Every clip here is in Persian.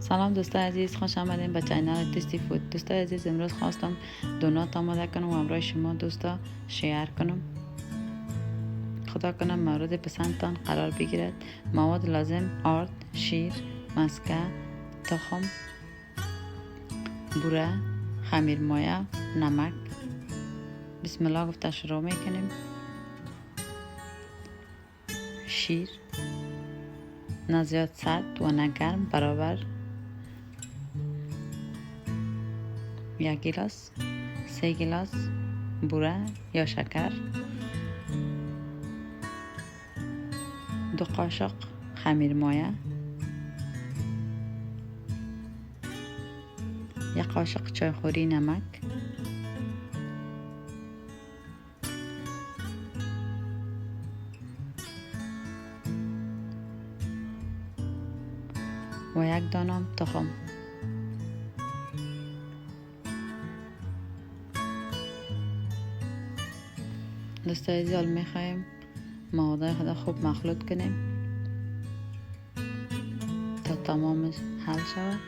سلام دوستای عزیز، خوش آمدین به چینل تستی فود. دوستای عزیز، امروز خواستم دونات آماده کنم و همراه شما دوستا شیر کنم. خدا کنم مورد پسندتان قرار بگیرد. مواد لازم: آرد، شیر، مسکه، تخم، بوره، خمیر مایه، نمک. بسم الله گفته شروع میکنیم. شیر نه زیاد سرد و نه گرم، برابر 1 گیلاس، 3 گیلاس بوره یا شکر، 2 قاشق خمیر مایه، 1 قاشق چایخوری نمک، و 1 دانه تخم. دوستای عزیز، میخوایم مواد خود خوب مخلوط کنیم تا تمامش حل شود.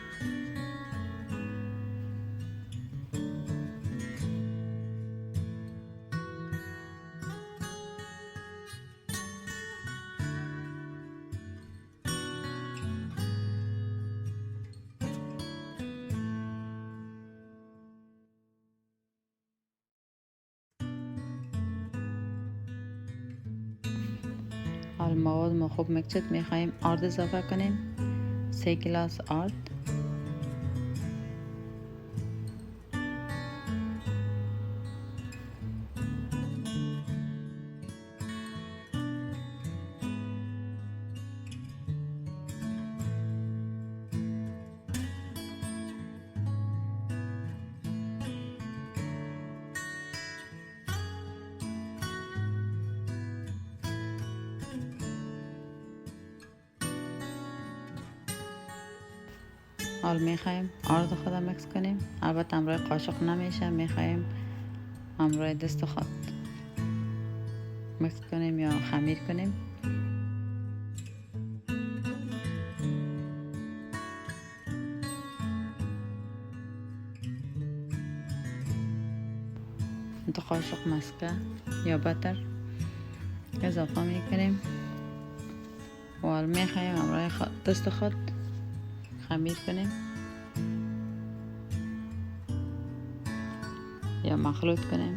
حال مواد ما خوب مکچت، میخوایم آرد اضافه کنیم. 3 گیلاس آرد، حال میخوایم آرد خود مکس کنیم. البته همراه قاشق نمیشه، میخوایم همراه دست خود مکس کنیم یا خمیر کنیم. دو قاشق مسکه یا بتر اضافه میکنیم و حال میخوایم همراه دست خود خمیر کنیم یا مخلوط کنیم.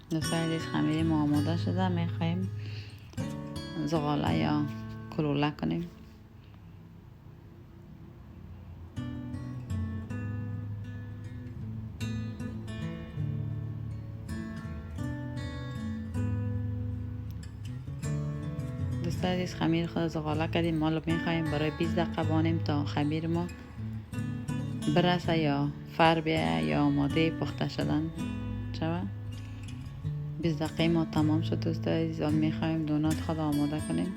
دوستای عزیز، خمیر ما آماده شده. میخوایم زغاله یا کلوله کنیم. دوستای عزیز، خمیر خود زغاله کردیم. ما میخوایم برای 20 دقیقه بانیم تا خمیر ما برسه یا فر بیایه یا آماده پخته شدن شود. 20 دقیقه ما تمام شد. دوستای عزیز، میخوایم دونات خود آماده کنیم.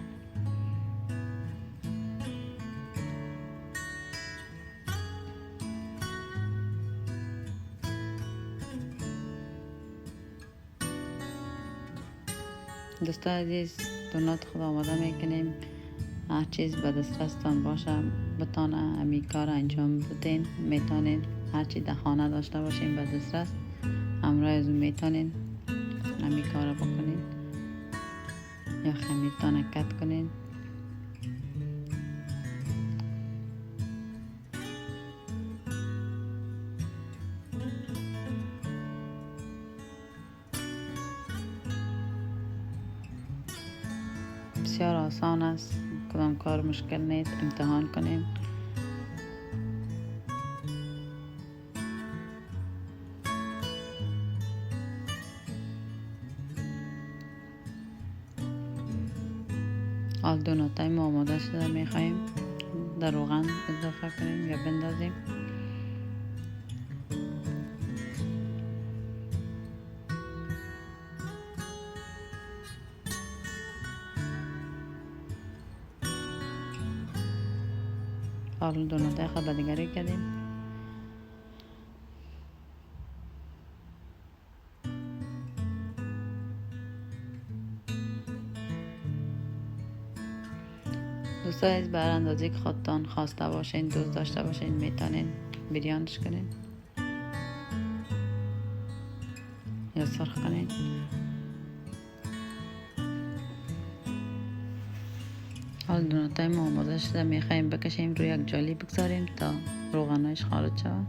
دوستای عزیز، دونات خود آماده میکنیم. هر چیز به دسترستان باشه بتانه امی کار انجام بدین. میتونین هر چی در خانه داشته باشین به دسترس، همراه از اون میتونین امی کار بکنین یا خمیرتان کت کنین. بسیار آسان است، کدام کار مشکل نیست. امتحان کنیم. حال دوناتای ما آماده شده. میخوایم در روغن اضافه کنیم یا بندازیم. حالا دونات خود به دیگری کردیم. دوست عزیز بر اندازه که خودتان خواسته باشین دوست داشته باشین میتونین بریانش کنین یا سرخ کنین. حال دوناتای ما آماده شده، میخواییم بکشیم روی یک جالی بگذاریم تا روغنایش خارج شود.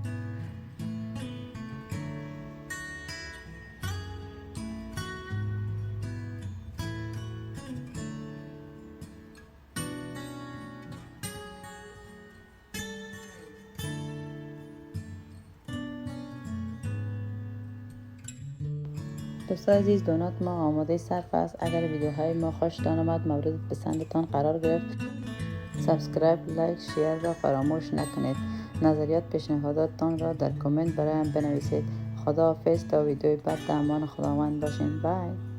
دوستان عزیز دونات ما آماده صرف است. اگر ویدیوهای ما خوشتان آمد مورد پسندتان قرار گرفت سابسکرایب، لایک، شیر را فراموش نکنید. نظریات پیشنهاداتتان را در کامنت برایم بنویسید. خدا حافظ تا ویدیوی بعد در امان خداوند باشین. بای.